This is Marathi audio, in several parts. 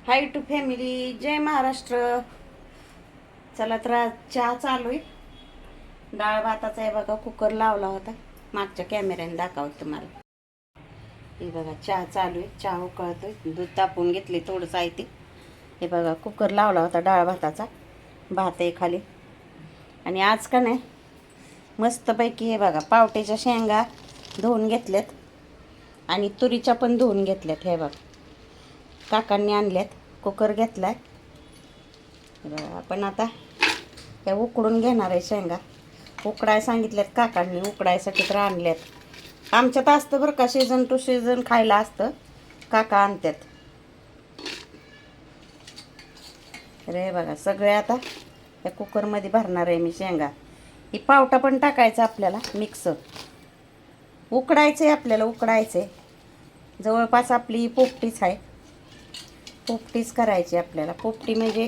हाय टू फॅमिली, जय महाराष्ट्र. चला तर आज चहा चालू आहे. डाळ भाताचा आहे बघा, कुकर लावला होता. मागच्या कॅमेऱ्याने दाखवत तुम्हाला. हे बघा चहा चालू आहे, चहा उकळतोय. दूध तापून घेतले थोडंसं आहे ते. हे बघा कुकर लावला होता डाळ भाताचा. भात आहे खाली. आणि आज का नाही मस्तपैकी हे बघा पावट्याच्या शेंगा धुवून घेतल्यात आणि तुरीच्या पण धुवून घेतल्यात. हे बघा काकांनी आणल्यात. कुकर घेतलाय. आपण आता त्या उकडून घेणार आहे शेंगा. उकडाय सांगितल्यात काकांनी, उकडायसाठी तर आणल्यात. आमच्यात असतं बरं का, सीझन टू सीझन खायला असतं. काका आणतात. अरे बघा सगळे आता त्या कुकरमध्ये भरणार आहे मी शेंगा. ही पावटा पण टाकायचा आपल्याला मिक्स. उकडायचं आहे आपल्याला, उकडायचं आहे. जवळपास आपली पोपटीच आहे. पोपटीच करायची आपल्याला. पोपटी म्हणजे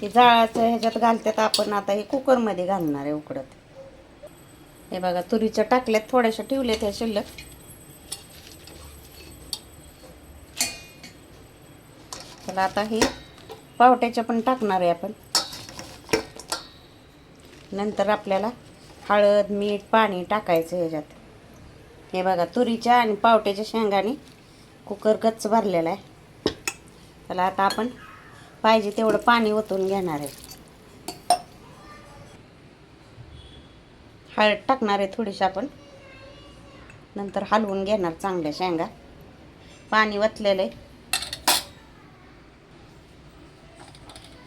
ते जाळाचं ह्याच्यात घालतात आपण. आता हे कुकरमध्ये घालणार आहे उकडत. हे बघा तुरीच्या टाकल्यात, थोड्याशा ठेवल्यात ह्या शिल्लक. त्याला आता हे पावट्याच्या पण टाकणार आहे आपण. नंतर आपल्याला हळद मीठ पाणी टाकायचं ह्याच्यात. हे बघा तुरीच्या आणि पावट्याच्या शेंगाने कुकर गच्च भरलेला आहे. त्याला आता आपण पाहिजे तेवढं पाणी ओतून घेणार आहे. हळद टाकणार आहे थोडीशी आपण. नंतर हलवून घेणार चांगल्या शेंगा. पाणी ओतलेलं आहे.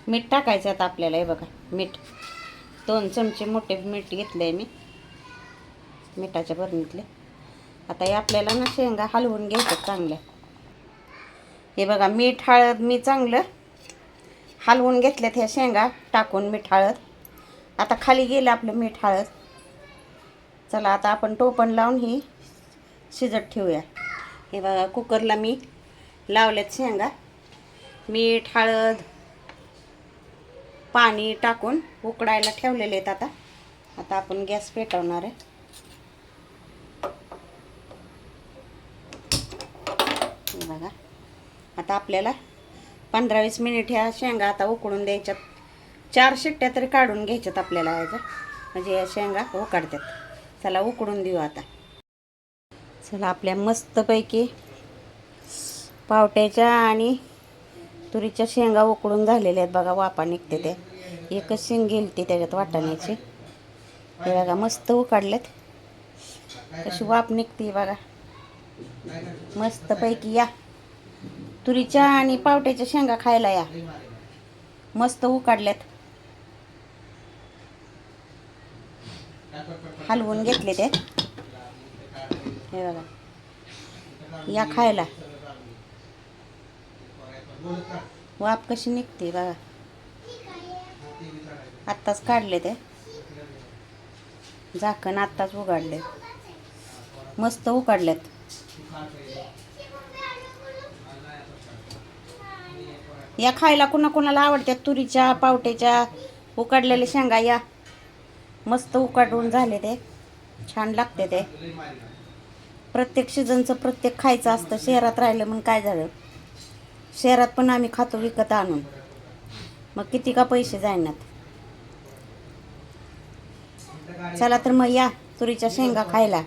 मीठ टाकायचं आता आपल्याला. हे बघा मीठ 2 चमचे मोठे मीठ घेतलं आहे मी मिठाच्या बरणीतले. आता हे आपल्याला ना शेंगा हलवून घ्यायचं चांगल्या. हे बघा मीठ हळद मी चांगलं हलवून घेतल्यात ह्या शेंगा टाकून मीठ हळद. आता खाली गेलं आपलं मीठ हळद. चला आता आपण टोपण लावून ही शिजत ठेवूया. हे बघा कुकरला मी लावल्यात शेंगा. मीठ हळद पाणी टाकून उकडायला ठेवलेले आहेत. आता आपण गॅस पेटवणार आहे. हे बघा आता आपल्याला 15-20 मिनिट ह्या शेंगा आता उकडून द्यायच्यात. 4 शिट्ट्या तरी काढून घ्यायच्यात आपल्याला ह्याच्या, म्हणजे या शेंगा उकडतात. चला उकडून देऊ आता. चला आपल्या मस्तपैकी पावट्याच्या आणि तुरीच्या शेंगा उकडून झालेल्या आहेत बघा. वाफा निघते ते. एकच शेंग गेली त्याच्यात वाटाण्याची. हे बघा मस्त उकडलेत. कशी वाफ निघते बघा मस्तपैकी. या तुरीच्या आणि पावट्याच्या शेंगा खायला या. मस्त उकडल्यात. हलवून घेतले ते. हे बघा या खायला. वाफ कशी निघते बघा. आत्ताच काढले ते. झाकण आत्ताच उघडले. मस्त उकडल्यात. या खायला कुणाकुणाला आवडतात तुरीच्या पावट्याच्या उकडलेल्या शेंगा. या मस्त उकडून झाले ते. छान लागते ते. प्रत्येक सीझनचं प्रत्येक खायचं असतं. शहरात राहिलं म्हणून काय झालं, शहरात पण आम्ही खातो विकत आणून. मग किती का पैसे जायनात. चला तर मग या तुरीच्या शेंगा खायला.